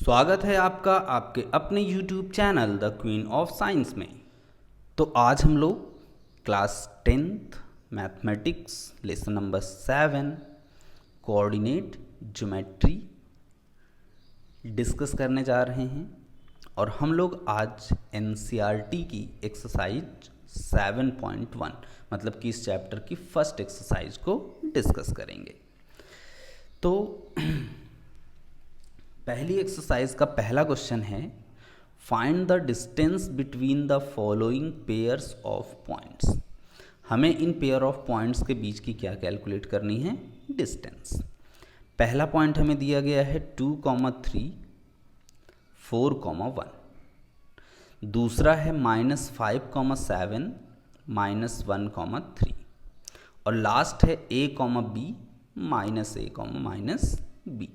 स्वागत है आपका आपके अपने YouTube channel the queen of science में। तो आज हम लोग class 10th mathematics lesson number 7 coordinate geometry discuss करने जा रहे हैं और हम लोग आज NCERT की एक्सरसाइज 7.1 मतलब कि इस चैप्टर की फर्स्ट एक्सरसाइज को डिस्कस करेंगे। तो पहली एक्सरसाइज का पहला क्वेश्चन है find the distance between the following pairs of points. हमें इन पेयर ऑफ पॉइंट्स के बीच की क्या कैलकुलेट करनी है, डिस्टेंस। पहला पॉइंट हमें दिया गया है 2,3 4,1। दूसरा है -5,7 -1,3 और लास्ट है a, b -a, -b।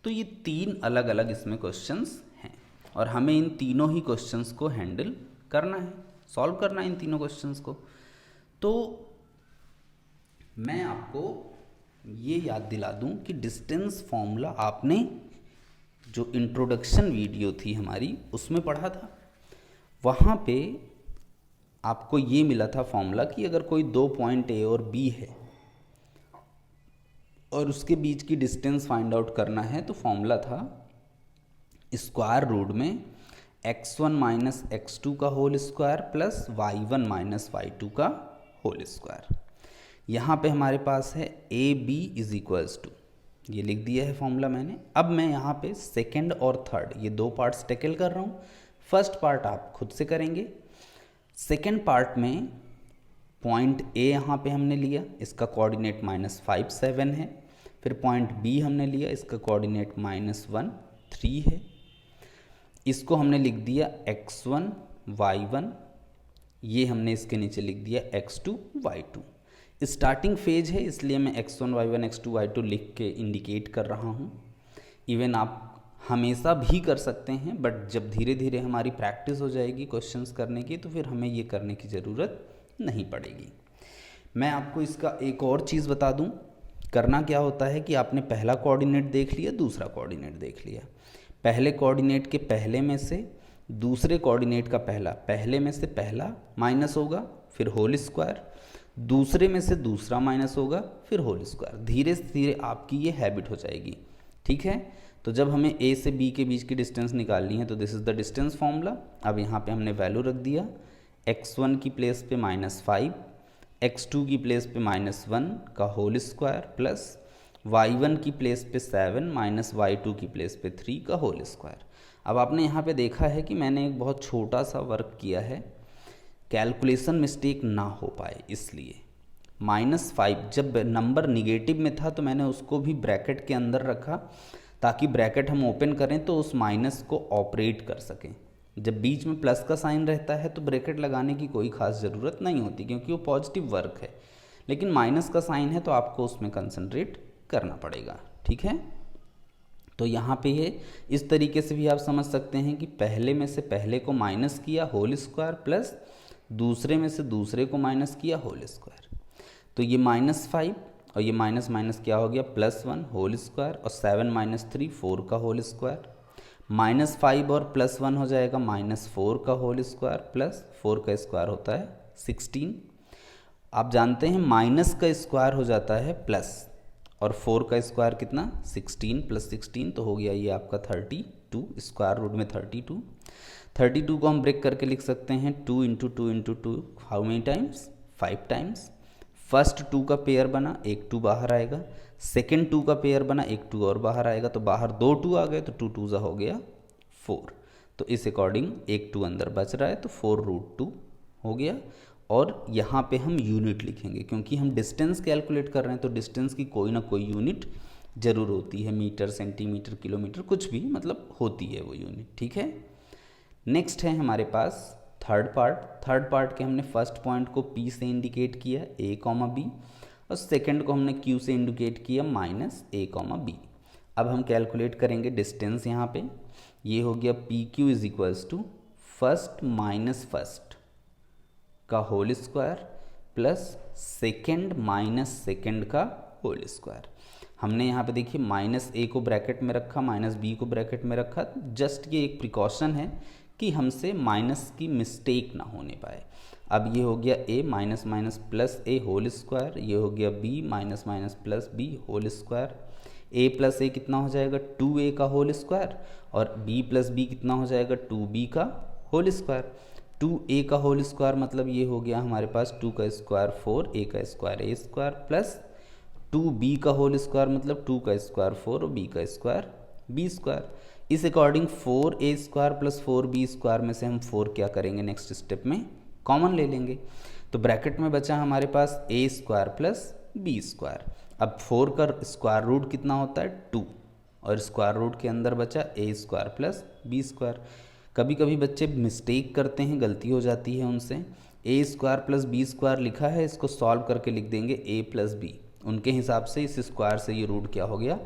तो ये तीन अलग अलग इसमें क्वेश्चंस हैं और हमें इन तीनों ही क्वेश्चंस को हैंडल करना है, सॉल्व करना है इन तीनों क्वेश्चंस को। तो मैं आपको ये याद दिला दूं कि डिस्टेंस फॉर्मूला आपने जो इंट्रोडक्शन वीडियो थी हमारी उसमें पढ़ा था। वहाँ पे आपको ये मिला था फॉर्मूला कि अगर कोई दो पॉइंट ए और बी है और उसके बीच की डिस्टेंस फाइंड आउट करना है तो फॉर्मूला था स्क्वायर रूट में x1 माइनस x2 का whole square plus y1 minus y2 का होल स्क्वायर। यहाँ पे हमारे पास है A B is equals to, ये लिख दिया है फॉर्मूला मैंने। अब मैं यहाँ पे सेकंड और थर्ड ये दो पार्ट्स टैकल कर रहा हूँ। फर्स्ट पार्ट आप खुद से करेंगे। सेकंड पार्ट में पॉइंट ए यहाँ पे हमने लिया, इसका कोऑर्डिनेट -5 7 है। फिर पॉइंट बी हमने लिया, इसका कोऑर्डिनेट -1 3 है। इसको हमने लिख दिया x1 y1, ये हमने इसके नीचे लिख दिया x2 y2। स्टार्टिंग फेज है इसलिए मैं x1 y1 x2 y2 लिख के इंडिकेट कर रहा हूँ। इवन आप हमेशा भी कर सकते हैं, बट जब धीरे धीरे हमारी प्रैक्टिस हो जाएगी क्वेश्चंस करने की तो फिर हमें ये करने की ज़रूरत नहीं पड़ेगी। मैं आपको इसका एक और चीज़ बता दूं, करना क्या होता है कि आपने पहला कोऑर्डिनेट देख लिया, दूसरा कोऑर्डिनेट देख लिया। पहले कोऑर्डिनेट के पहले में से दूसरे कोऑर्डिनेट का पहले में से पहला माइनस होगा फिर होल स्क्वायर, दूसरे में से दूसरा माइनस होगा फिर होल स्क्वायर। धीरे धीरे आपकी ये हैबिट हो जाएगी, ठीक है। तो जब हमें ए से बी के बीच की डिस्टेंस निकालनी है तो this is the distance formula. अब यहाँ पे हमने वैल्यू रख दिया, x1 की प्लेस पे -5, x2 की प्लेस पे -1 का होल स्क्वायर प्लस y1 की प्लेस पे 7 माइनस y2 की प्लेस पे 3 का होल स्क्वायर। अब आपने यहाँ पे देखा है कि मैंने एक बहुत छोटा सा वर्क किया है, कैलकुलेशन मिस्टेक ना हो पाए इसलिए। -5 जब नंबर निगेटिव में था तो मैंने उसको भी ब्रैकेट के अंदर रखा ताकि ब्रैकेट हम ओपन करें तो उस माइनस को ऑपरेट कर सकें। जब बीच में प्लस का साइन रहता है तो ब्रैकेट लगाने की कोई ख़ास ज़रूरत नहीं होती क्योंकि वो पॉजिटिव वर्क है, लेकिन माइनस का साइन है तो आपको उसमें कंसंट्रेट करना पड़ेगा, ठीक है। तो यहाँ पे ये इस तरीके से भी आप समझ सकते हैं कि पहले में से पहले को माइनस किया होल स्क्वायर प्लस दूसरे में से दूसरे को माइनस किया होल स्क्वायर। तो ये -5 और ये माइनस माइनस क्या हो गया +1 होल स्क्वायर और 7 - 3 4 का होल स्क्वायर। -5 और +1 हो जाएगा -4 का होल स्क्वायर प्लस 4 का स्क्वायर होता है 16। आप जानते हैं माइनस का स्क्वायर हो जाता है प्लस और 4 का स्क्वायर कितना 16 + 16 तो हो गया ये आपका 32। स्क्वायर रूट में 32 को हम ब्रेक करके लिख सकते हैं 2 × 2 × 2 how many times 5 times. First 2 का पेयर बना, एक 2 बाहर आएगा। सेकेंड 2 का पेयर बना, एक 2 और बाहर आएगा। तो बाहर 2 2 आ गए तो 2 2 हो गया 4। तो इस अकॉर्डिंग एक 2 अंदर बच रहा है तो 4√2 हो गया। और यहाँ पे हम यूनिट लिखेंगे क्योंकि हम डिस्टेंस कैलकुलेट कर रहे हैं तो डिस्टेंस की कोई ना कोई यूनिट ज़रूर होती है, मीटर सेंटीमीटर किलोमीटर कुछ भी मतलब होती है वो यूनिट, ठीक है। नेक्स्ट है हमारे पास थर्ड पार्ट के हमने फर्स्ट पॉइंट को P से इंडिकेट किया a, b और सेकंड को हमने Q से इंडिकेट किया -a, b। अब हम कैलकुलेट करेंगे डिस्टेंस। यहाँ पे ये हो गया PQ is equals to first minus first का whole square plus second minus second का होल स्क्वायर। हमने यहाँ पे देखिए माइनस ए को ब्रैकेट में रखा, माइनस बी को ब्रैकेट में रखा, जस्ट ये एक प्रिकॉशन है कि हमसे माइनस की मिस्टेक ना होने पाए। अब ये हो गया a minus minus plus A whole square, ये हो गया b minus minus plus B whole square. a plus A कितना हो जाएगा 2a का होल स्क्वायर, और b प्लस बी कितना हो जाएगा 2b का होल स्क्वायर। 2a का होल स्क्वायर मतलब ये हो गया हमारे पास 2 का स्क्वायर 4, a का square a square, plus 2b का होल स्क्वायर मतलब 2 का स्क्वायर 4 और b का स्क्वायर b स्क्वायर। इस according 4a square plus 4b square में से हम 4 क्या करेंगे नेक्स्ट स्टेप में कॉमन ले लेंगे। तो ब्रैकेट में बचा हमारे पास a square plus b square. अब 4 का स्क्वायर रूट कितना होता है 2, और स्क्वायर रूट के अंदर बचा a square plus b square. कभी कभी बच्चे मिस्टेक करते हैं, गलती हो जाती है उनसे, a square plus B square लिखा है, इसको सॉल्व करके लिख देंगे a प्लस बी। उनके हिसाब से इस स्क्वायर से ये रूट क्या हो गया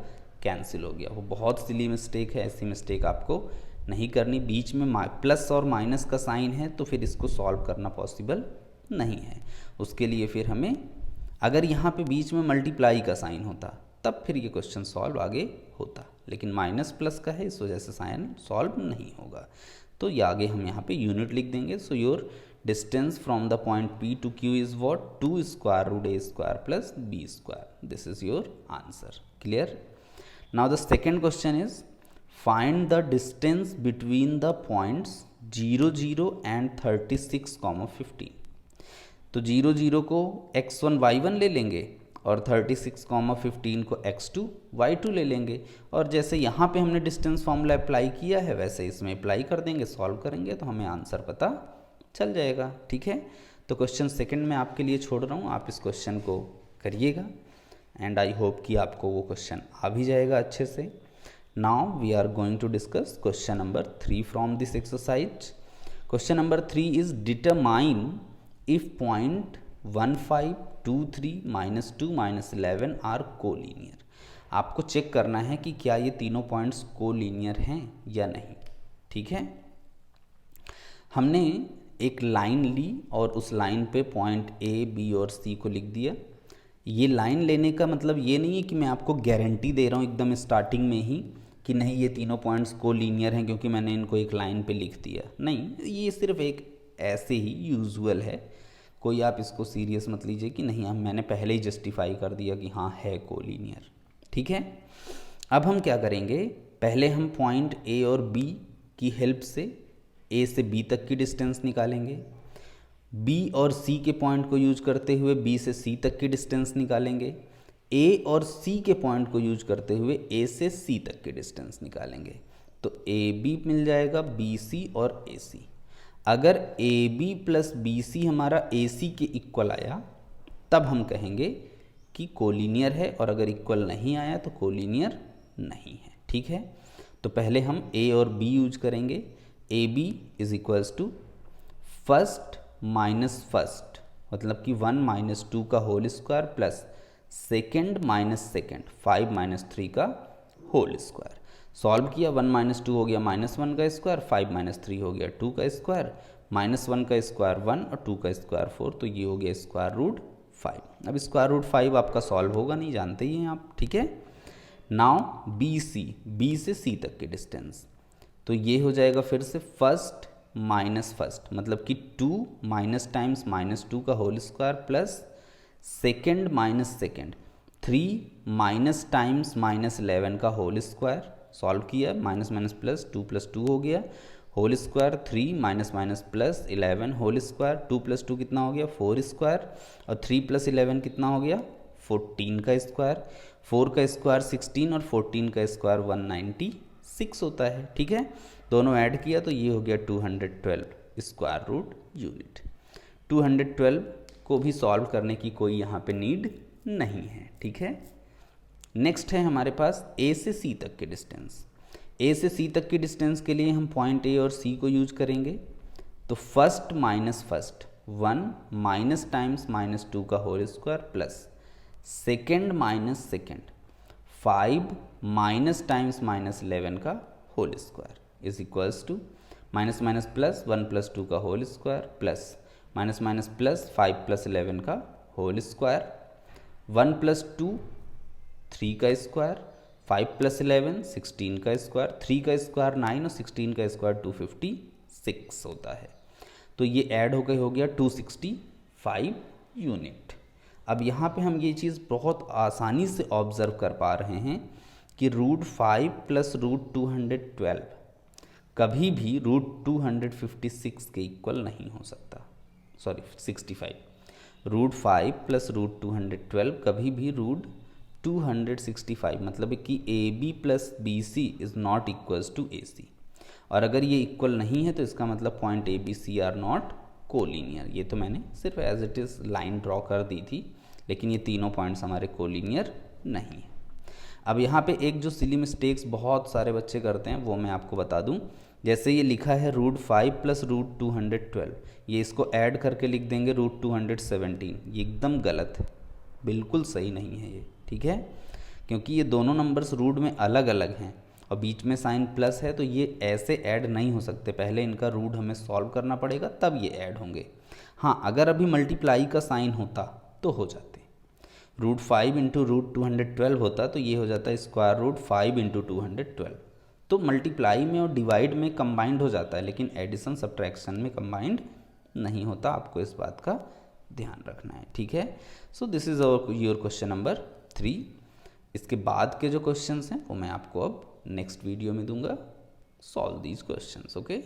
कैंसिल हो गया। वो बहुत सिली मिस्टेक है, ऐसी मिस्टेक आपको नहीं करनी। बीच में प्लस और माइनस का साइन है तो फिर इसको सॉल्व करना पॉसिबल नहीं है। उसके लिए फिर हमें, अगर यहाँ पे बीच में मल्टीप्लाई का साइन होता तब फिर ये क्वेश्चन सॉल्व आगे होता, लेकिन माइनस प्लस का है इस वजह से साइन सॉल्व नहीं होगा। तो ये आगे हम यहाँ पे यूनिट लिख देंगे। So your distance from the point P to Q is what 2 square root a square plus b square. This is your answer. Clear? Now the second question is find the distance between the points 0 0 and 36, 15. तो 0 0 को x1 y1 ले लेंगे और 36, 15 को x2 y2 ले लेंगे, और जैसे यहाँ पे हमने डिस्टेंस फॉर्मूला अप्लाई किया है वैसे इसमें अप्लाई कर देंगे, सॉल्व करेंगे तो हमें आंसर पता चल जाएगा। ठीक है, तो क्वेश्चन सेकंड में आपके लिए छोड़ रहा हूँ, आप इस क्वेश्चन को करिएगा एंड आई होप कि आपको वो क्वेश्चन आ भी जाएगा अच्छे से। Now we are going to discuss question number 3 from this exercise. Question number 3 is determine if point 1 5 2 3 -2 -11 are collinear. आपको चेक करना है कि क्या ये तीनों पॉइंट्स कोलिनियर हैं या नहीं। ठीक है, हमने एक लाइन ली और उस लाइन पे पॉइंट ए बी और सी को लिख दिया। ये लाइन लेने का मतलब ये नहीं है कि मैं आपको गारंटी दे रहा हूँ एकदम स्टार्टिंग में ही कि नहीं ये तीनों पॉइंट्स कोलिनियर हैं क्योंकि मैंने इनको एक लाइन पे लिख दिया। नहीं, ये सिर्फ एक ऐसे ही यूजुअल है, कोई आप इसको सीरियस मत लीजिए कि नहीं हम मैंने पहले ही जस्टिफाई कर दिया कि हाँ है कोलिनियर। ठीक है, अब हम क्या करेंगे, पहले हम पॉइंट ए और बी की हेल्प से ए से बी तक की डिस्टेंस निकालेंगे, बी और सी के पॉइंट को यूज करते हुए बी से सी तक की डिस्टेंस निकालेंगे, ए और सी के पॉइंट को यूज करते हुए ए से सी तक की डिस्टेंस निकालेंगे। तो ए बी मिल जाएगा बी सी और ए सी। अगर A B plus B C हमारा ए सी के इक्वल आया तब हम कहेंगे कि कोलिनियर है, और अगर इक्वल नहीं आया तो कोलिनियर नहीं है। ठीक है, तो पहले हम ए और बी यूज करेंगे। A B is equals to first minus first, मतलब कि 1 - 2 का whole square plus second minus second 5 - 3 का होल स्क्वायर। सॉल्व किया, 1 - 2 हो गया -1 का स्क्वायर, 5 - 3 हो गया 2 का स्क्वायर, -1 का स्क्वायर 1 और 2 का स्क्वायर 4, तो ये हो गया स्क्वायर रूट 5। अब स्क्वायर रूट 5 आपका सॉल्व होगा नहीं, जानते ही हैं आप। ठीक है, नाउ बी सी, बी से सी तक की डिस्टेंस, तो ये हो जाएगा फिर से फर्स्ट माइनस फर्स्ट, मतलब कि 2 माइनस टाइम्स -2 का whole square plus second minus second 3 minus times -11 का होल स्क्वायर। सॉल्व किया, माइनस माइनस प्लस 2 + 2 हो गया, whole square 3 minus minus plus 11 whole square, 2 + 2 कितना हो गया 4 स्क्वायर, और 3 + 11 कितना हो गया 14 का स्क्वायर, 4 का स्क्वायर 16 और 14 का स्क्वायर 196 होता है। ठीक है, दोनों ऐड किया तो ये हो गया 212 स्क्वायर रूट यूनिट। 212 को भी सॉल्व करने की कोई यहाँ पे नीड नहीं है। ठीक है, नेक्स्ट है हमारे पास ए से सी तक की डिस्टेंस। ए से सी तक की डिस्टेंस के लिए हम पॉइंट ए और सी को यूज करेंगे। तो first minus first 1 minus times -2 का whole square plus second minus second 5 minus times -11 का whole square is equals to minus minus plus 1 + 2 का whole square plus minus minus plus 5 + 11 का होल स्क्वायर, 1 + 2 3 का square, 5 + 11 16 का square, 3 का square 9 और 16 का square 256 होता है। तो ये ऐड होकर हो गया 265 यूनिट। अब यहाँ पे हम ये चीज़ बहुत आसानी से ऑब्ज़र्व कर पा रहे हैं कि √5 + √212 कभी भी √256 के इक्वल नहीं हो सकता। सॉरी 65, √5 + √212 कभी भी √265 मतलब कि AB + BC is not equals to AC। और अगर ये इक्वल नहीं है तो इसका मतलब point ABC are not collinear. ये तो मैंने सिर्फ as it is line draw कर दी थी, लेकिन ये तीनों पॉइंट्स हमारे कोलिनियर नहीं है। अब यहाँ पे एक जो सिली मिस्टेक्स बहुत सारे बच्चे करते हैं वो मैं आपको बता दूँ। जैसे ये लिखा है √5 + √212, ये इसको ऐड करके लिख देंगे √217। ये एकदम गलत है, बिल्कुल सही नहीं है ये, ठीक है, क्योंकि ये दोनों नंबर्स रूट में अलग अलग हैं और बीच में साइन प्लस है, तो ये ऐसे ऐड नहीं हो सकते। पहले इनका रूट हमें सॉल्व करना पड़ेगा तब ये ऐड होंगे। हाँ, अगर अभी मल्टीप्लाई का साइन होता तो हो जाते। √5 × √212 होता तो ये हो जाता √5 × 212। तो मल्टीप्लाई में और डिवाइड में कंबाइंड हो जाता है, लेकिन एडिशन सब्ट्रैक्शन में कंबाइंड नहीं होता। आपको इस बात का ध्यान रखना है, ठीक है। So this is your question number 3। इसके बाद के जो क्वेश्चंस हैं वो मैं आपको अब नेक्स्ट वीडियो में दूंगा। Solve these questions, okay.